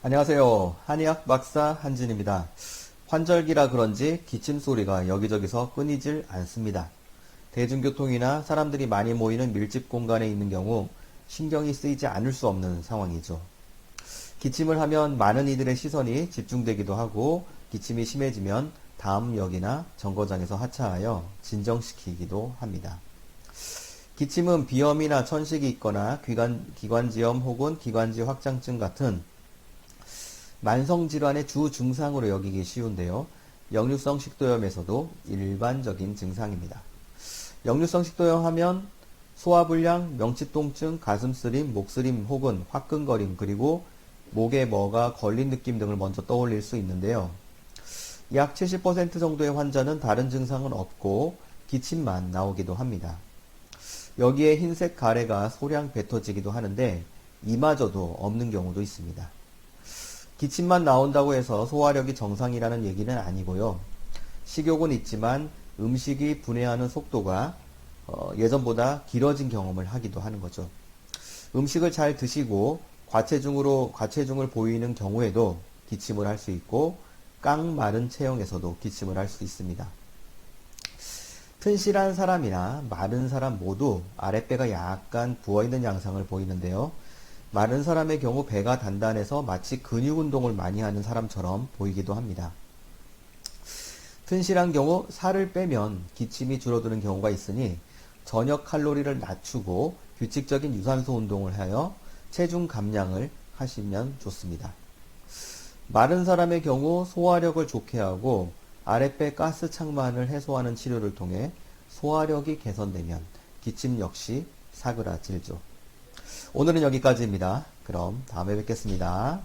안녕하세요. 한의학 박사 한진입니다. 환절기라 그런지 기침 소리가 여기저기서 끊이질 않습니다. 대중교통이나 사람들이 많이 모이는 밀집 공간에 있는 경우 신경이 쓰이지 않을 수 없는 상황이죠. 기침을 하면 많은 이들의 시선이 집중되기도 하고 기침이 심해지면 다음 역이나 정거장에서 하차하여 진정시키기도 합니다. 기침은 비염이나 천식이 있거나 기관지염 혹은 기관지 확장증 같은 만성질환의 주 증상으로 여기기 쉬운데요. 역류성 식도염에서도 일반적인 증상입니다. 역류성 식도염 하면 소화불량, 명치통증, 가슴쓰림, 목쓰림 혹은 화끈거림 그리고 목에 뭐가 걸린 느낌 등을 먼저 떠올릴 수 있는데요. 약 70% 정도의 환자는 다른 증상은 없고 기침만 나오기도 합니다. 여기에 흰색 가래가 소량 뱉어지기도 하는데 이마저도 없는 경우도 있습니다. 기침만 나온다고 해서 소화력이 정상이라는 얘기는 아니고요. 식욕은 있지만 음식이 분해하는 속도가 예전보다 길어진 경험을 하기도 하는 거죠. 음식을 잘 드시고 과체중을 보이는 경우에도 기침을 할 수 있고 깡마른 체형에서도 기침을 할 수 있습니다. 튼실한 사람이나 마른 사람 모두 아랫배가 약간 부어있는 양상을 보이는데요. 마른 사람의 경우 배가 단단해서 마치 근육 운동을 많이 하는 사람처럼 보이기도 합니다. 튼실한 경우 살을 빼면 기침이 줄어드는 경우가 있으니 저녁 칼로리를 낮추고 규칙적인 유산소 운동을 하여 체중 감량을 하시면 좋습니다. 마른 사람의 경우 소화력을 좋게 하고 아랫배 가스 착만을 해소하는 치료를 통해 소화력이 개선되면 기침 역시 사그라들죠. 오늘은 여기까지입니다. 그럼 다음에 뵙겠습니다.